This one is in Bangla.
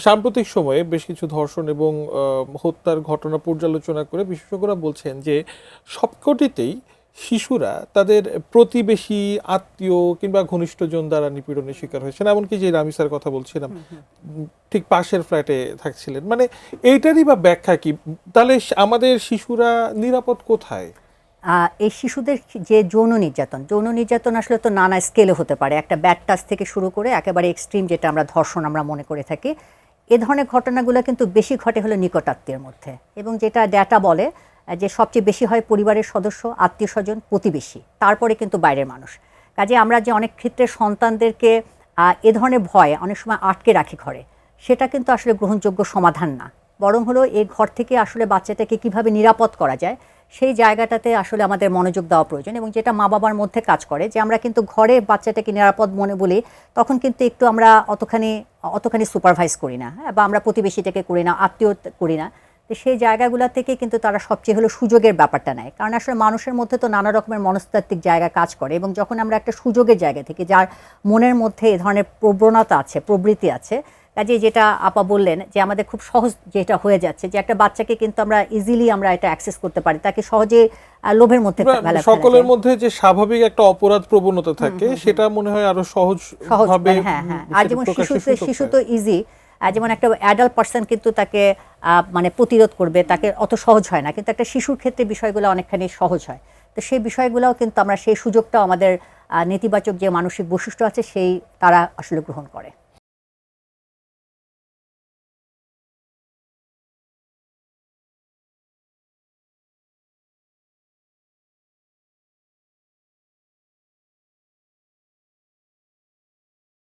সাম্প্রতিক সময়ে বেশ কিছু ধর্ষণ এবং হত্যার ঘটনা পর্যালোচনা করে বিশেষজ্ঞরা বলছেন যে সবকটিতেই শিশুরা তাদের প্রতিবেশী, আত্মীয় কিংবা ঘনিষ্ঠজন দ্বারা নিপীড়নের শিকার হয়েছেন। এমনকি যে রামিসার কথা বলছিলাম, ঠিক পাশের ফ্ল্যাটে থাকছিলেন। মানে এইটারই বা ব্যাখ্যা কি? তাহলে আমাদের শিশুরা নিরাপদ কোথায়? এই শিশুদের যে যৌন নির্যাতন আসলে তো নানা স্কেলে হতে পারে। একটা ব্যাড টাচ থেকে শুরু করে একেবারে এক্সট্রিম, যেটা আমরা ধর্ষণ আমরা মনে করে থাকি। এ ধরনের ঘটনাগুলো কিন্তু বেশি ঘটে হলো নিকটাত্মীয়ের মধ্যে, এবং যেটা ডেটা বলে যে সবচেয়ে বেশি হয় পরিবারের সদস্য, আত্মীয় স্বজন, প্রতিবেশী, তারপরে কিন্তু বাইরের মানুষ। কাজে আমরা যে অনেক ক্ষেত্রে সন্তানদেরকে এ ধরনের ভয় অনেক সময় আটকে রাখি ঘরে, সেটা কিন্তু আসলে গ্রহণযোগ্য সমাধান না। বরং হলো এই ঘর থেকে আসলে বাচ্চাটাকে কিভাবে নিরাপদ করা যায়, সেই জায়গাটাতে আসলে আমাদের মনোযোগ দেওয়া প্রয়োজন। এবং যেটা মা বাবার মধ্যে কাজ করে, যে আমরা কিন্তু ঘরে বাচ্চাটাকে নিরাপদ মনে বলি, তখন কিন্তু একটু আমরা অতখানি সুপারভাইজ করি না, হ্যাঁ, বা আমরা প্রতিবেশীটাকে করি না, আত্মীয় করি না। তো সেই জায়গাগুলো থেকে কিন্তু তারা সবচেয়ে হলো সুযোগের ব্যাপারটা নেয়। কারণ আসলে মানুষের মধ্যে তো নানা রকমের মনস্তাত্ত্বিক জায়গা কাজ করে, এবং যখন আমরা একটা সুযোগের জায়গা থেকে, যার মনের মধ্যে এ ধরনের প্রবণতা আছে, প্রবৃত্তি আছে, কাজে যেটা আপা বললেন যে আমাদের খুব সহজ যেটা হয়ে যাচ্ছে, যে একটা বাচ্চাকে কিন্তু আমরা ইজিলি আমরা এটা অ্যাক্সেস করতে পারি, তাকে সহজে লোভের মধ্যে সকলের মধ্যে যে স্বাভাবিক একটা অপরাধ প্রবণতা থাকে, সেটা মনে হয় আরো সহজ ভাবে। হ্যাঁ হ্যাঁ, আর যেমন শিশু তো ইজি, যেমন একটা অ্যাডাল্ট পার্সন কিন্তু তাকে মানে প্রতিরোধ করবে, তাকে অত সহজ হয় না, কিন্তু একটা শিশুর ক্ষেত্রে বিষয়গুলো অনেকখানি সহজ হয়। তো সেই বিষয়গুলোও কিন্তু আমরা, সেই সুযোগটাও আমাদের নেতিবাচক যে মানসিক বৈশিষ্ট্য আছে সেই তারা আসলে গ্রহণ করে।